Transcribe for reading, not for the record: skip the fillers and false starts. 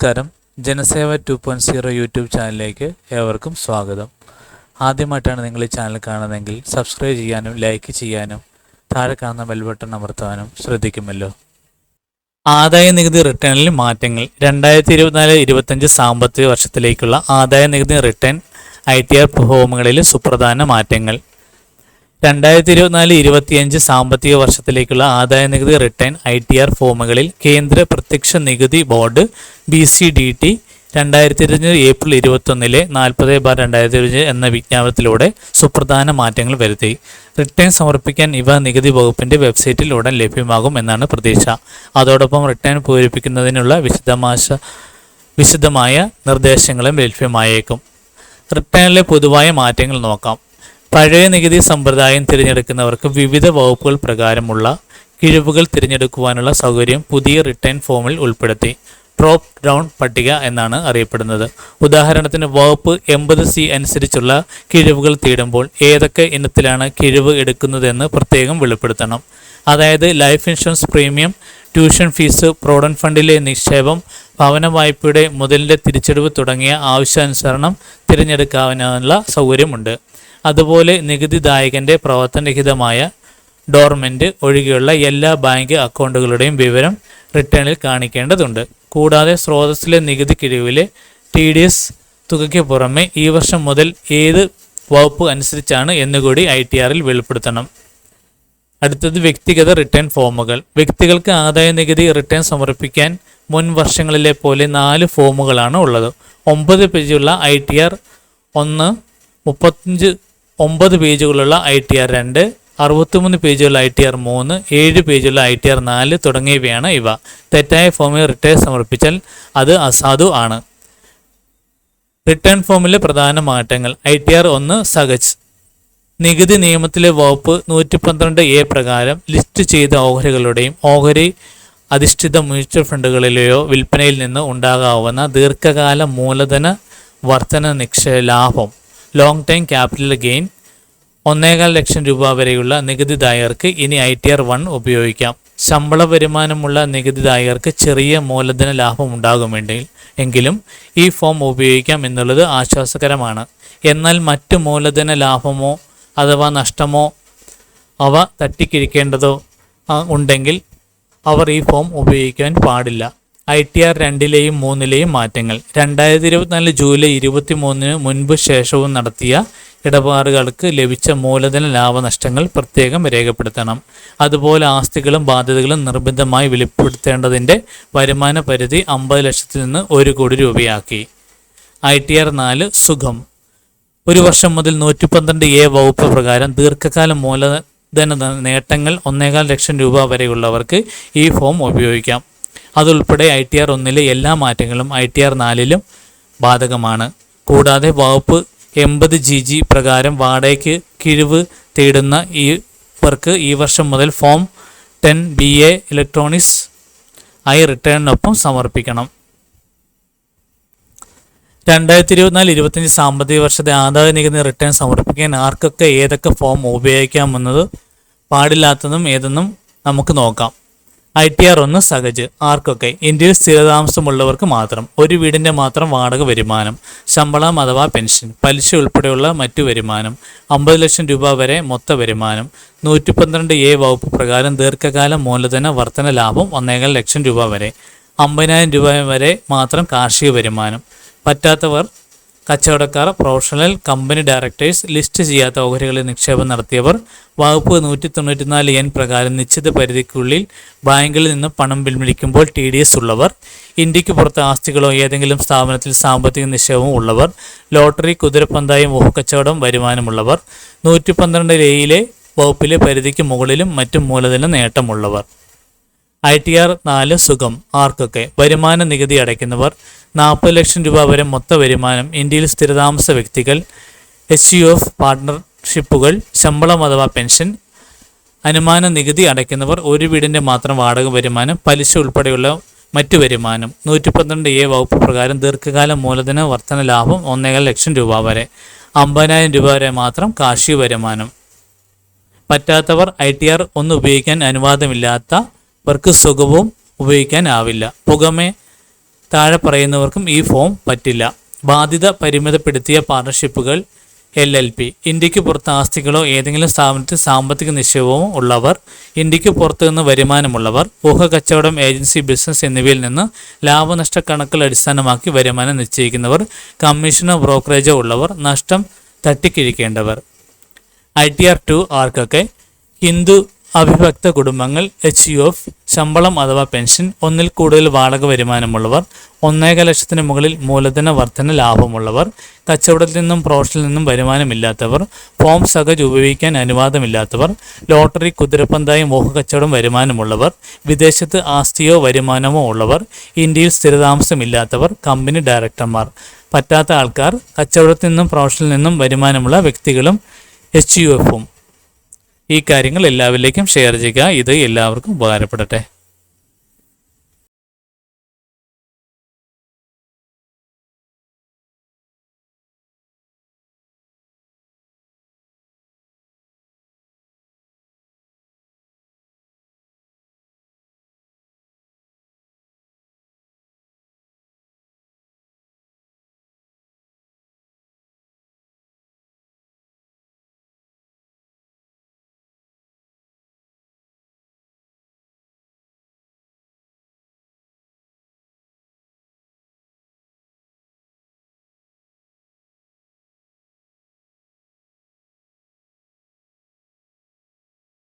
നമസ്കാരം. ജനസേവ 2.0 യൂട്യൂബ് ചാനലിലേക്ക് ഏവർക്കും സ്വാഗതം. ആദ്യമായിട്ടാണ് നിങ്ങൾ ഈ ചാനൽ കാണുന്നതെങ്കിൽ സബ്സ്ക്രൈബ് ചെയ്യാനും ലൈക്ക് ചെയ്യാനും താഴെ കാണുന്ന ബെൽ ബട്ടൺ അമർത്താനും ശ്രദ്ധിക്കുമല്ലോ. ആദായ നികുതി റിട്ടേണിൽ മാറ്റങ്ങൾ. 2024-25 സാമ്പത്തിക വർഷത്തിലേക്കുള്ള ആദായ നികുതി റിട്ടേൺ ITR ഫോമുകളിൽ സുപ്രധാന മാറ്റങ്ങൾ. 2024-25 സാമ്പത്തിക വർഷത്തിലേക്കുള്ള ആദായ നികുതി റിട്ടേൺ ITR ഫോമുകളിൽ കേന്ദ്ര പ്രത്യക്ഷ നികുതി ബോർഡ് BCDT 2025 ഏപ്രിൽ 21 40/2025 എന്ന വിജ്ഞാപനത്തിലൂടെ സുപ്രധാന മാറ്റങ്ങൾ വരുത്തി. റിട്ടേൺ സമർപ്പിക്കാൻ ഇവ നികുതി വകുപ്പിന്റെ വെബ്സൈറ്റിൽ ഉടൻ ലഭ്യമാകും എന്നാണ് പ്രതീക്ഷ. അതോടൊപ്പം റിട്ടേൺ പൂരിപ്പിക്കുന്നതിനുള്ള വിശദമായ നിർദ്ദേശങ്ങളും ലഭ്യമായേക്കും. റിട്ടേണിലെ പൊതുവായ മാറ്റങ്ങൾ നോക്കാം. പഴയ നികുതി സമ്പ്രദായം തിരഞ്ഞെടുക്കുന്നവർക്ക് വിവിധ വകുപ്പുകൾ പ്രകാരമുള്ള കിഴിവുകൾ തിരഞ്ഞെടുക്കുവാനുള്ള സൗകര്യം പുതിയ റിട്ടേൺ ഫോമിൽ ഉൾപ്പെടുത്തി. ഡ്രോപ്പ് ഡൗൺ പട്ടിക എന്നാണ് അറിയപ്പെടുന്നത്. ഉദാഹരണത്തിന് വകുപ്പ് 80C അനുസരിച്ചുള്ള കിഴിവുകൾ തേടുമ്പോൾ ഏതൊക്കെ ഇനത്തിലാണ് കിഴിവ് എടുക്കുന്നതെന്ന് പ്രത്യേകം വെളിപ്പെടുത്തണം. അതായത് life insurance premium, tuition fees, provident ഫണ്ടിലെ നിക്ഷേപം, ഭവന വായ്പയുടെ മുതലിൻ്റെ തിരിച്ചടവ് തുടങ്ങിയ ആവശ്യാനുസരണം തിരഞ്ഞെടുക്കാനുള്ള സൗകര്യമുണ്ട്. അതുപോലെ നികുതിദായകൻ്റെ പ്രവർത്തനരഹിതമായ ഡോർമെൻ്റ് ഒഴികെയുള്ള എല്ലാ ബാങ്ക് അക്കൗണ്ടുകളുടെയും വിവരം റിട്ടേണിൽ കാണിക്കേണ്ടതുണ്ട്. കൂടാതെ സ്രോതസ്സിലെ നികുതി കിഴിവിലെ TDS തുകയ്ക്ക് പുറമെ ഈ വർഷം മുതൽ ഏത് വകുപ്പ് അനുസരിച്ചാണ് എന്നുകൂടി ITRൽ വെളിപ്പെടുത്തണം. അടുത്തത് വ്യക്തിഗത റിട്ടേൺ ഫോമുകൾ. വ്യക്തികൾക്ക് ആദായ നികുതി റിട്ടേൺ സമർപ്പിക്കാൻ മുൻ വർഷങ്ങളിലെ പോലെ 4 ഫോമുകളാണ് ഉള്ളത്. 9 പേജുള്ള ITR 1, 39 പേജുകളുള്ള ITR 2, 63 പേജുള്ള ITR 3, 7 പേജുള്ള ITR 4 തുടങ്ങിയവയാണ് ഇവ. തെറ്റായ ഫോമിൽ റിട്ടേൺ സമർപ്പിച്ചാൽ അത് അസാധു ആണ്. റിട്ടേൺ ഫോമിലെ പ്രധാന മാറ്റങ്ങൾ. ITR 1 സഹജ്. നികുതി നിയമത്തിലെ വകുപ്പ് 112A പ്രകാരം ലിസ്റ്റ് ചെയ്ത ഓഹരികളുടെയും ഓഹരി അധിഷ്ഠിത മ്യൂച്വൽ ഫണ്ടുകളിലെയോ വിൽപ്പനയിൽ നിന്ന് ഉണ്ടാകാവുന്ന ദീർഘകാല മൂലധന വർധന ലാഭം ലോങ് ടൈം ക്യാപിറ്റൽ ഗെയിൻ 1.25 ലക്ഷം രൂപ വരെയുള്ള നികുതിദായകർക്ക് ഇനി ITR 1 ഉപയോഗിക്കാം. ശമ്പള വരുമാനമുള്ള നികുതിദായകർക്ക് ചെറിയ മൂലധന ലാഭം ഉണ്ടാകുമെങ്കിലും ഈ ഫോം ഉപയോഗിക്കാം എന്നുള്ളത് ആശ്വാസകരമാണ്. എന്നാൽ മറ്റ് മൂലധന ലാഭമോ അഥവാ നഷ്ടമോ അവ തട്ടിക്കിഴിക്കേണ്ടതോ ഉണ്ടെങ്കിൽ അവർ ഈ ഫോം ഉപയോഗിക്കാൻ പാടില്ല. ITR 2ലെയും 3ലെയും മാറ്റങ്ങൾ. 2024 ജൂലൈ 23 മുൻപ് ശേഷവും നടത്തിയ ഇടപാടുകൾക്ക് ലഭിച്ച മൂലധന ലാഭനഷ്ടങ്ങൾ പ്രത്യേകം രേഖപ്പെടുത്തണം. അതുപോലെ ആസ്തികളും ബാധ്യതകളും നിർബന്ധമായി വെളിപ്പെടുത്തേണ്ടതിൻ്റെ വരുമാന പരിധി 50 ലക്ഷത്തിൽ നിന്ന് 1 കോടി രൂപയാക്കി. ITR 4 സുഖം. 1 വർഷം മുതൽ 112A വകുപ്പ് പ്രകാരം ദീർഘകാല മൂലധന നേട്ടങ്ങൾ 1.25 ലക്ഷം രൂപ വരെയുള്ളവർക്ക് ഈ ഫോം ഉപയോഗിക്കാം. അതുൾപ്പെടെ ITR 1ലെ എല്ലാ മാറ്റങ്ങളും ITR 4ലും ബാധകമാണ്. കൂടാതെ വകുപ്പ് 80GG പ്രകാരം വാടകയ്ക്ക് കിഴിവ് തേടുന്ന ഇവർക്ക് ഈ വർഷം മുതൽ ഫോം 10BA ഇലക്ട്രോണിക്സ് റിട്ടേണിനൊപ്പം സമർപ്പിക്കണം. 2024-25 സാമ്പത്തിക വർഷത്തെ ആദായ നികുതി റിട്ടേൺ സമർപ്പിക്കാൻ ആർക്കൊക്കെ ഏതൊക്കെ ഫോം ഉപയോഗിക്കാമെന്നത് പാടില്ലാത്തതും ഏതെന്നും നമുക്ക് നോക്കാം. ITR 1 സഹജ്. ആർക്കൊക്കെ? ഇന്ത്യയിൽ സ്ഥിരതാമസമുള്ളവർക്ക് മാത്രം. ഒരു വീടിൻ്റെ മാത്രം വാടക വരുമാനം, ശമ്പളം അഥവാ പെൻഷൻ, പലിശ ഉൾപ്പെടെയുള്ള മറ്റു വരുമാനം, 50 ലക്ഷം രൂപ വരെ മൊത്ത വരുമാനം, 112A വകുപ്പ് പ്രകാരം ദീർഘകാല മൂലധന വർധന ലാഭം 1.25 ലക്ഷം രൂപ വരെ, 50,000 രൂപ വരെ മാത്രം കാർഷിക വരുമാനം. പറ്റാത്തവർ കച്ചവടക്കാർ, പ്രൊഫഷണൽ, കമ്പനി ഡയറക്ടേഴ്സ്, ലിസ്റ്റ് ചെയ്യാത്ത ഓഹരികളിൽ നിക്ഷേപം നടത്തിയവർ, വകുപ്പ് 194N പ്രകാരം നിശ്ചിത പരിധിക്കുള്ളിൽ ബാങ്കിൽ നിന്ന് പണം പിൻവലിക്കുമ്പോൾ TDS ഉള്ളവർ, ഇന്ത്യക്ക് പുറത്ത് ആസ്തികളോ ഏതെങ്കിലും സ്ഥാപനത്തിൽ സാമ്പത്തിക നിക്ഷേപവും ഉള്ളവർ, ലോട്ടറി, കുതിരപ്പന്തായം, ഊഹക്കച്ചവടം വരുമാനമുള്ളവർ, 112A വകുപ്പിലെ പരിധിക്ക് മുകളിലും മറ്റും മൂലധന നേട്ടമുള്ളവർ. ITR 4 സുഖം. ആർക്കൊക്കെ? വരുമാന നികുതി അടയ്ക്കുന്നവർ, 40 ലക്ഷം രൂപ വരെ മൊത്ത വരുമാനം, ഇന്ത്യയിൽ സ്ഥിരതാമസ വ്യക്തികൾ, HUF പാർട്ട്ണർഷിപ്പുകൾ, ശമ്പളം അഥവാ പെൻഷൻ, അനുമാന നികുതി അടയ്ക്കുന്നവർ, ഒരു വീടിൻ്റെ മാത്രം വാടക വരുമാനം, പലിശ ഉൾപ്പെടെയുള്ള മറ്റു വരുമാനം, 112A വകുപ്പ് പ്രകാരം ദീർഘകാല മൂലധന വർധന ലാഭം 1.25 ലക്ഷം രൂപ വരെ, 50,000 രൂപ വരെ മാത്രം കാർഷിക വരുമാനം. പറ്റാത്തവർ ITR 1 ഉപയോഗിക്കാൻ അനുവാദമില്ലാത്തവർക്ക് സുഖവും ഉപയോഗിക്കാനാവില്ല. പുകമേ താഴെ പറയുന്നവർക്കും ഈ ഫോം പറ്റില്ല. ബാധ്യത പരിമിതപ്പെടുത്തിയ പാർട്ണർഷിപ്പുകൾ LLP. ഇന്ത്യക്ക് പുറത്ത് ആസ്തികളോ ഏതെങ്കിലും സ്ഥാപനത്തിൽ സാമ്പത്തിക നിക്ഷേപമോ ഉള്ളവർ, ഇന്ത്യക്ക് പുറത്തു നിന്ന് വരുമാനമുള്ളവർ, ഊഹക്കച്ചവടം, ഏജൻസി ബിസിനസ് എന്നിവയിൽ നിന്ന് ലാഭനഷ്ട കണക്കുകൾ അടിസ്ഥാനമാക്കി വരുമാനം നിശ്ചയിക്കുന്നവർ, കമ്മീഷനോ ബ്രോക്കറേജോ ഉള്ളവർ, നഷ്ടം തട്ടിക്കിഴിക്കേണ്ടവർ. ITR 2 ആർക്കൊക്കെ? ഹിന്ദു അവിഭക്ത കുടുംബങ്ങൾ, HUF, ശമ്പളം അഥവാ പെൻഷൻ, ഒന്നിൽ കൂടുതൽ വാടക വരുമാനമുള്ളവർ, 1,5 ലക്ഷത്തിന് മുകളിൽ മൂലധന വർധന ലാഭമുള്ളവർ, കച്ചവടത്തിൽ നിന്നും പ്രൊഫഷനിൽ നിന്നും വരുമാനമില്ലാത്തവർ, ഫോം സഹജ് ഉപയോഗിക്കാൻ അനുവാദമില്ലാത്തവർ, ലോട്ടറി, കുതിരപ്പന്തായം, മോഹക്കച്ചവടം വരുമാനമുള്ളവർ, വിദേശത്ത് ആസ്തിയോ വരുമാനമോ ഉള്ളവർ, ഇന്ത്യയിൽ സ്ഥിരതാമസമില്ലാത്തവർ, കമ്പനി ഡയറക്ടർമാർ. പറ്റാത്ത ആൾക്കാർ കച്ചവടത്തിൽ നിന്നും പ്രൊഫഷനിൽ നിന്നും വരുമാനമുള്ള വ്യക്തികളും HUF-ഉം. ഈ കാര്യങ്ങൾ എല്ലാവരിലേക്കും ഷെയർ ചെയ്യുക. ഇത് എല്ലാവർക്കും ഉപകാരപ്പെടട്ടെ.